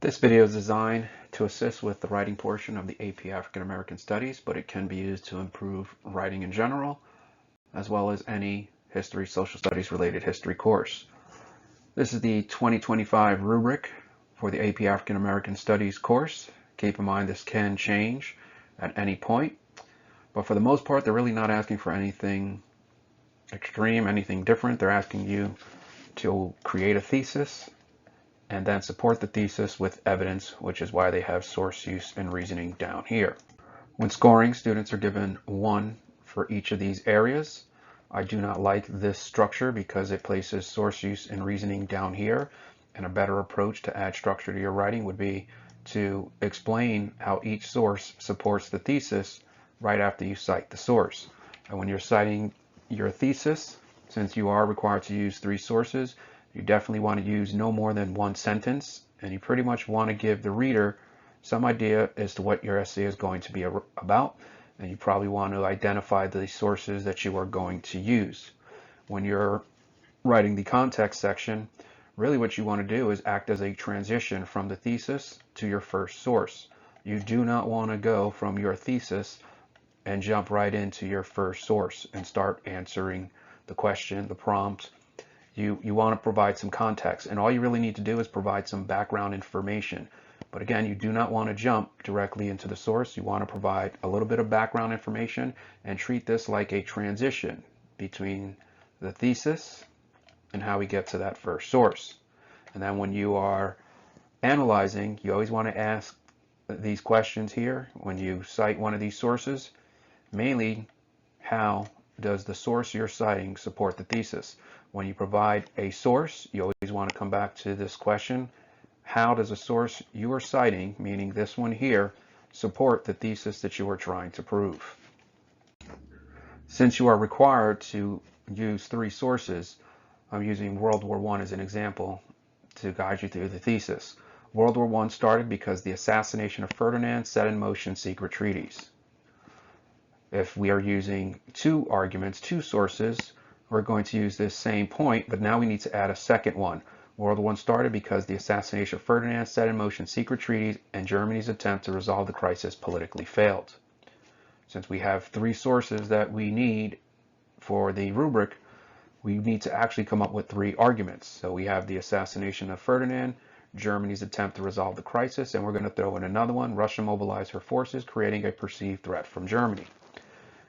This video is designed to assist with the writing portion of the AP African American Studies, but it can be used to improve writing in general, as well as any history, social studies related history course. This is the 2025 rubric for the AP African American Studies course. Keep in mind this can change at any point, but for the most part, they're really not asking for anything extreme, anything different. They're asking you to create a thesis and then support the thesis with evidence, which is why they have source, use, and reasoning down here. When scoring, students are given 1 for each of these areas. I do not like this structure because it places source, use, and reasoning down here, and a better approach to add structure to your writing would be to explain how each source supports the thesis right after you cite the source. And when you're citing your thesis, since you are required to use 3 sources, you definitely want to use no more than 1 sentence, and you pretty much want to give the reader some idea as to what your essay is going to be about, and you probably want to identify the sources that you are going to use. When you're writing the context section, really what you want to do is act as a transition from the thesis to your first source. You do not want to go from your thesis and jump right into your first source and start answering the question, the prompt. You want to provide some context, and all you really need to do is provide some background information. But again, you do not want to jump directly into the source. You want to provide a little bit of background information and treat this like a transition between the thesis and how we get to that first source. And then when you are analyzing, you always want to ask these questions here when you cite one of these sources. Mainly, how does the source you're citing support the thesis? When you provide a source, you always want to come back to this question. How does a source you are citing, meaning this one here, support the thesis that you are trying to prove? Since you are required to use 3 sources, I'm using World War I as an example to guide you through the thesis. World War I started because the assassination of Ferdinand set in motion secret treaties. If we are using 2 arguments, 2 sources, we're going to use this same point, but now we need to add a second one. World War I started because the assassination of Ferdinand set in motion secret treaties and Germany's attempt to resolve the crisis politically failed. Since we have 3 sources that we need for the rubric, we need to actually come up with 3 arguments. So we have the assassination of Ferdinand, Germany's attempt to resolve the crisis, and we're going to throw in another one, Russia mobilized her forces, creating a perceived threat from Germany.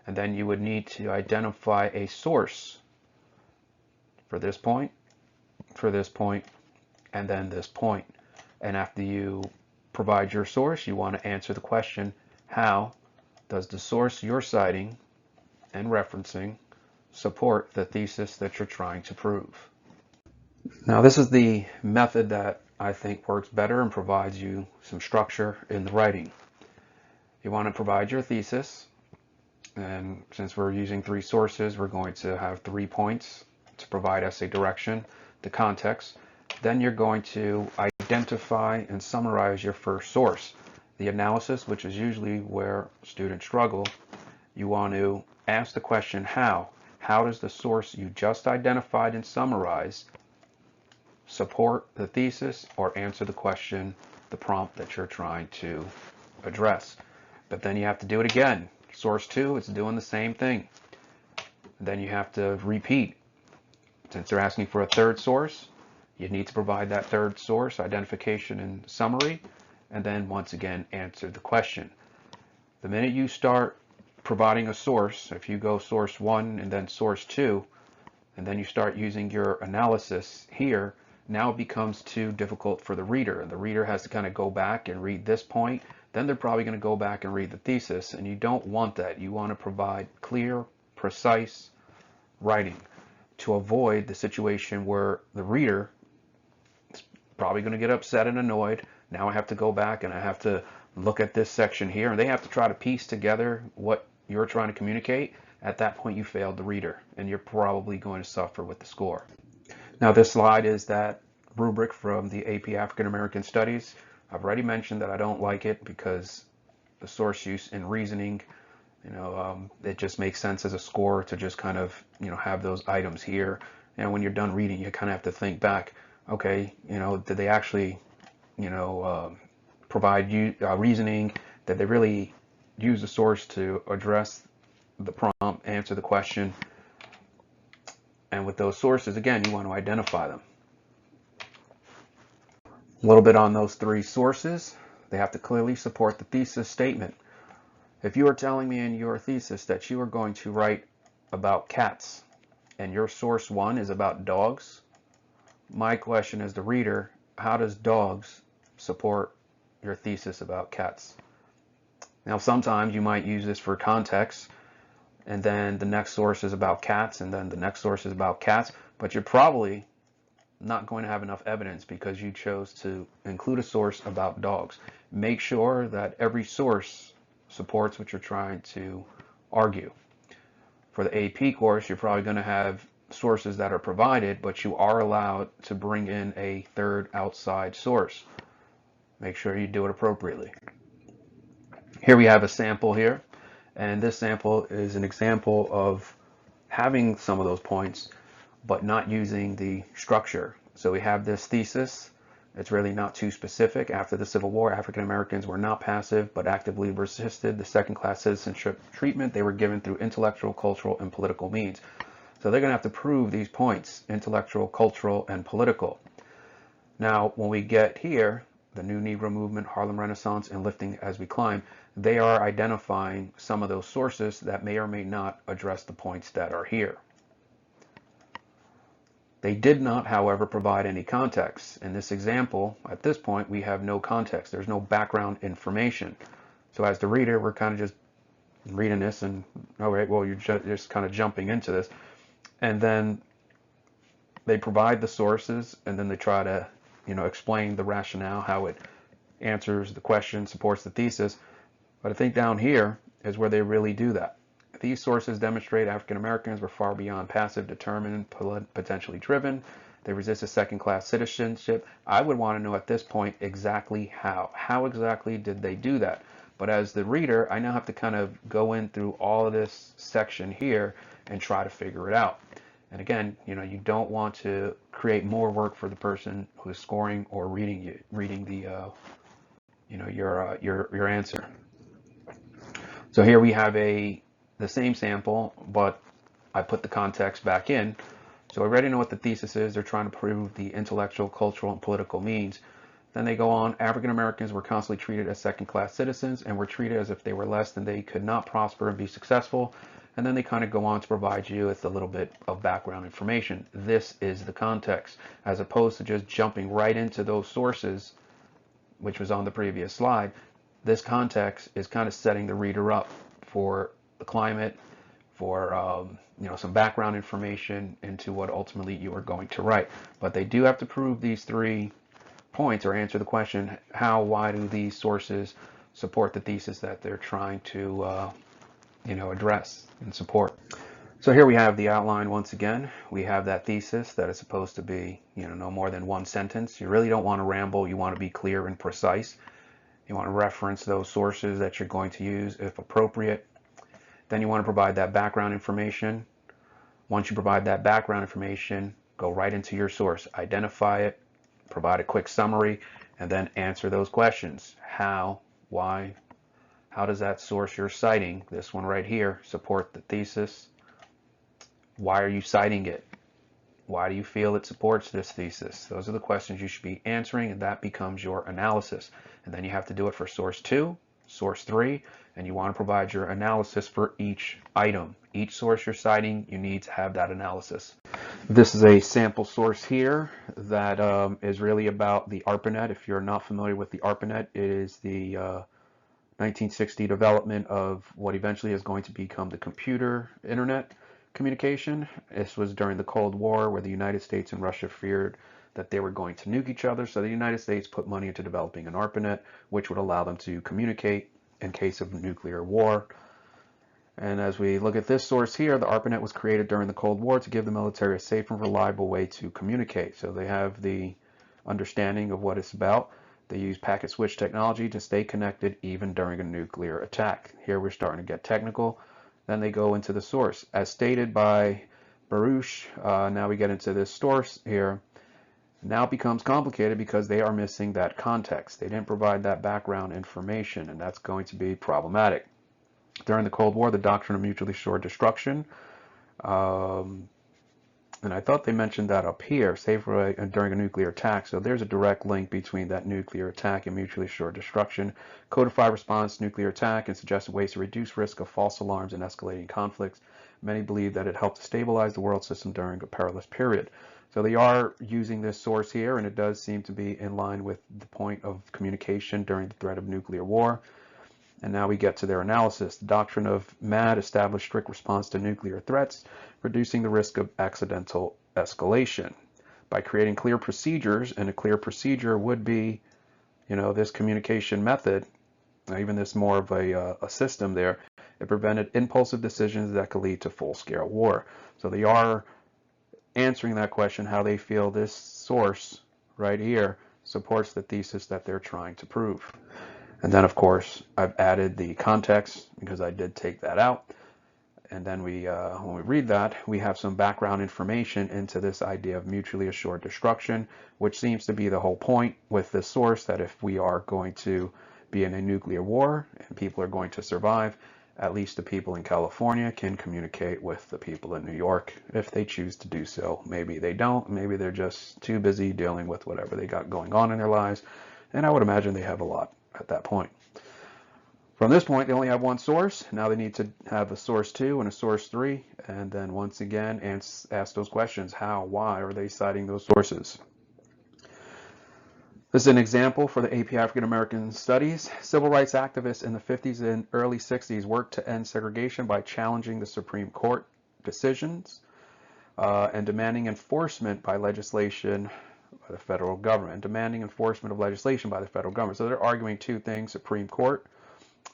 And then you would need to identify a source for this point, and then this point. And after you provide your source, you want to answer the question, how does the source you're citing and referencing support the thesis that you're trying to prove? Now, this is the method that I think works better and provides you some structure in the writing. You want to provide your thesis, and since we're using 3 sources, we're going to have 3 points to provide essay direction, the context. Then you're going to identify and summarize your first source. The analysis, which is usually where students struggle, you want to ask the question, how? How does the source you just identified and summarized support the thesis or answer the question, the prompt that you're trying to address? But then you have to do it again. Source 2, it's doing the same thing. Then you have to repeat. Since they're asking for a 3rd source, you need to provide that 3rd source, identification and summary, and then once again answer the question. The minute you start providing a source, if you go source 1 and then source 2, and then you start using your analysis here, now it becomes too difficult for the reader. And the reader has to kind of go back and read this point. Then they're probably going to go back and read the thesis, and you don't want that. You want to provide clear, precise writing to avoid the situation where the reader is probably going to get upset and annoyed. Now I have to go back and I have to look at this section here, and they have to try to piece together what you're trying to communicate. At that point, you failed the reader, and you're probably going to suffer with the score. Now, this slide is that rubric from the AP African American Studies. I've already mentioned that I don't like it because the source use and reasoning, it just makes sense as a score to just kind of, have those items here. And when you're done reading, you kind of have to think back, okay, did they actually provide you reasoning, that they really use the source to address the prompt, answer the question. And with those sources, again, you want to identify them. A little bit on those three sources. They have to clearly support the thesis statement. If you are telling me in your thesis that you are going to write about cats and your source one is about dogs, my question as the reader, how does dogs support your thesis about cats? Now, sometimes you might use this for context, and then the next source is about cats, and then the next source is about cats, but you're probably not going to have enough evidence because you chose to include a source about dogs. Make sure that every source supports what you're trying to argue. For the AP course, you're probably going to have sources that are provided, but you are allowed to bring in a third outside source. Make sure you do it appropriately. Here we have a sample here, and this sample is an example of having some of those points but not using the structure. So we have this thesis. It's really not too specific. After the Civil War, African Americans were not passive but actively resisted the second-class citizenship treatment they were given through intellectual, cultural, and political means. So they're going to have to prove these points: intellectual, cultural, and political. Now, when we get here, the New Negro Movement, Harlem Renaissance, and Lifting as We Climb, they are identifying some of those sources that may or may not address the points that are here. They did not, however, provide any context. In this example, at this point, we have no context. There's no background information. So as the reader, we're kind of just reading this and, all right, well, you're just kind of jumping into this. And then they provide the sources, and then they try to, explain the rationale, how it answers the question, supports the thesis. But I think down here is where they really do that. These sources demonstrate African Americans were far beyond passive, determined, potentially driven. They resisted second-class citizenship. I would want to know at this point exactly how. How exactly did they do that? But as the reader, I now have to kind of go in through all of this section here and try to figure it out. And again, you don't want to create more work for the person who is scoring or reading the your answer. So here we have the same sample, but I put the context back in. So I already know what the thesis is. They're trying to prove the intellectual, cultural, and political means. Then they go on, African Americans were constantly treated as second-class citizens and were treated as if they were less than they could not prosper and be successful. And then they kind of go on to provide you with a little bit of background information. This is the context, as opposed to just jumping right into those sources, which was on the previous slide. This context is kind of setting the reader up for the climate, for some background information into what ultimately you are going to write. But they do have to prove these 3 points or answer the question: how, why do these sources support the thesis that they're trying to address and support? So here we have the outline once again. We have that thesis that is supposed to be no more than 1 sentence. You really don't want to ramble. You want to be clear and precise. You want to reference those sources that you're going to use if appropriate. Then you want to provide that background information. Once you provide that background information, go right into your source, identify it, provide a quick summary, and then answer those questions. How, why, how does that source you're citing, this one right here, support the thesis? Why are you citing it? Why do you feel it supports this thesis? Those are the questions you should be answering, and that becomes your analysis. And then you have to do it for source 2, source 3, and you want to provide your analysis for each item. Each source you're citing, you need to have that analysis. This is a sample source here that is really about the ARPANET. If you're not familiar with the ARPANET, it is the 1960 development of what eventually is going to become the computer internet communication. This was during the Cold War, where the United States and Russia feared that they were going to nuke each other. So the United States put money into developing an ARPANET, which would allow them to communicate in case of nuclear war. And as we look at this source here, the ARPANET was created during the Cold War to give the military a safe and reliable way to communicate. So they have the understanding of what it's about. They use packet switch technology to stay connected even during a nuclear attack. Here we're starting to get technical. Then they go into the source. As stated by Baruch, now we get into this source here. Now it becomes complicated because they are missing that context. They didn't provide that background information, and that's going to be problematic. During the Cold War, the doctrine of mutually assured destruction, and I thought they mentioned that up here, say for during a nuclear attack. So there's a direct link between that nuclear attack and mutually assured destruction. Codified response to nuclear attack and suggested ways to reduce risk of false alarms and escalating conflicts. Many believe that it helped to stabilize the world system during a perilous period. So they are using this source here, and it does seem to be in line with the point of communication during the threat of nuclear war. And now we get to their analysis. The doctrine of MAD established strict response to nuclear threats, reducing the risk of accidental escalation by creating clear procedures. And a clear procedure would be, this communication method, even this more of a system there. It prevented impulsive decisions that could lead to full-scale war. So they are answering that question, how they feel this source right here supports the thesis that they're trying to prove. And then, of course, I've added the context because I did take that out. And then when we read that, we have some background information into this idea of mutually assured destruction, which seems to be the whole point with this source, that if we are going to be in a nuclear war and people are going to survive, at least the people in California can communicate with the people in New York if they choose to do so. Maybe they don't. Maybe they're just too busy dealing with whatever they got going on in their lives. And I would imagine they have a lot at that point. From this point, they only have one source. Now they need to have a source 2 and a source 3, and then once again ask those questions. How, why are they citing those sources? This is an example for the AP African American Studies. Civil rights activists in the 50s and early 60s worked to end segregation by challenging the Supreme Court decisions and demanding enforcement by legislation by the federal government, demanding enforcement of legislation by the federal government. So they're arguing two things: Supreme Court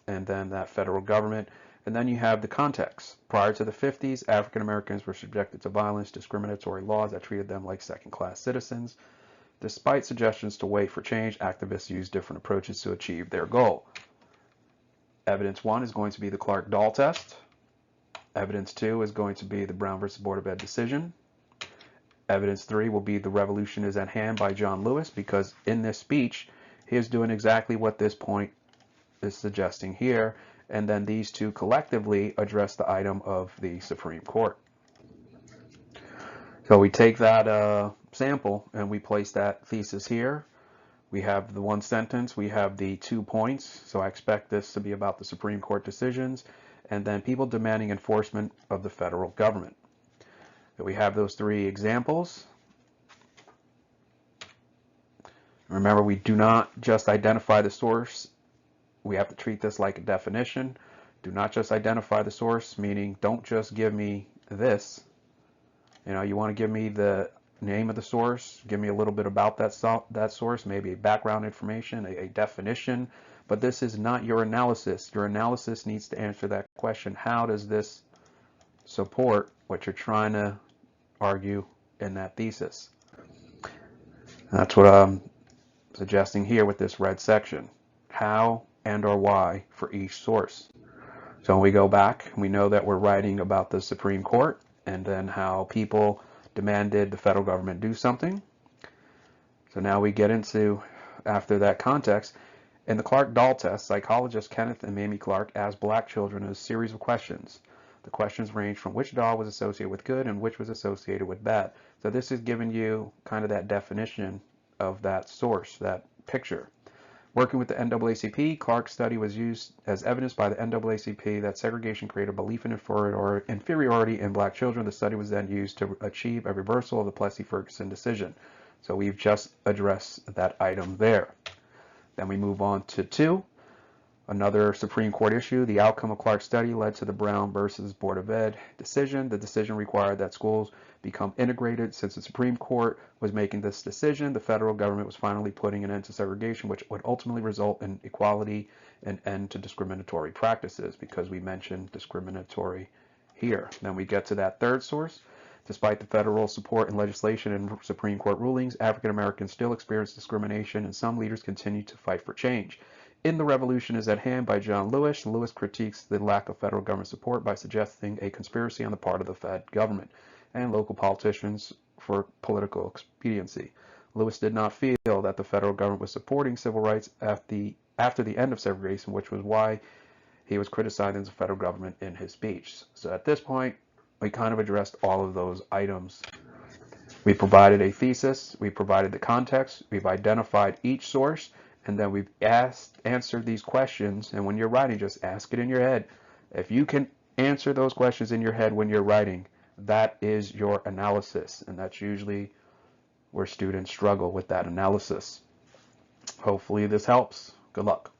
and then that federal government. And then you have the context. Prior to the 50s, African Americans were subjected to violence, discriminatory laws that treated them like second-class citizens. Despite suggestions to wait for change, activists used different approaches to achieve their goal. Evidence 1 is going to be the Clark-Doll test. Evidence 2 is going to be the Brown versus Board of Ed decision. Evidence 3 will be The Revolution is at Hand by John Lewis, because in this speech, he is doing exactly what this point is suggesting here, and then these two collectively address the item of the Supreme Court. So we take that sample and we place that thesis here. We have the one sentence, we have the 2 points, so I expect this to be about the Supreme Court decisions, and then people demanding enforcement of the federal government. So we have those 3 examples. Remember, we do not just identify the source. We have to treat this like a definition. Do not just identify the source, meaning don't just give me this. You want to give me the name of the source, give me a little bit about that source, maybe background information, a definition, but this is not your analysis. Your analysis needs to answer that question: how does this support what you're trying to argue in that thesis? That's what I'm suggesting here with this red section: how and or why for each source. So when we go back, we know that we're writing about the Supreme Court and then how people demanded the federal government do something. So now we get into, after that context, in the Clark-Doll test, psychologists Kenneth and Mamie Clark asked black children a series of questions. The questions range from which doll was associated with good and which was associated with bad. So this is giving you kind of that definition of that source, that picture. Working with the NAACP, Clark's study was used as evidence by the NAACP that segregation created a belief in inferiority in black children. The study was then used to achieve a reversal of the Plessy-Ferguson decision. So we've just addressed that item there. Then we move on to 2. Another Supreme Court issue: the outcome of Clark's study led to the Brown versus Board of Ed decision. The decision required that schools become integrated. Since the Supreme Court was making this decision, the federal government was finally putting an end to segregation, which would ultimately result in equality and end to discriminatory practices, because we mentioned discriminatory here. Then we get to that 3rd source. Despite the federal support and legislation and Supreme Court rulings, African Americans still experience discrimination, and some leaders continue to fight for change. In The Revolution is at Hand by John Lewis, Lewis critiques the lack of federal government support by suggesting a conspiracy on the part of the Fed government and local politicians for political expediency. Lewis did not feel that the federal government was supporting civil rights after the end of segregation, which was why he was criticizing the federal government in his speech. So at this point, we kind of addressed all of those items. We provided a thesis, we provided the context, we've identified each source, and then we've answered these questions. And when you're writing, just ask it in your head. If you can answer those questions in your head when you're writing, that is your analysis. And that's usually where students struggle with that analysis. Hopefully this helps. Good luck.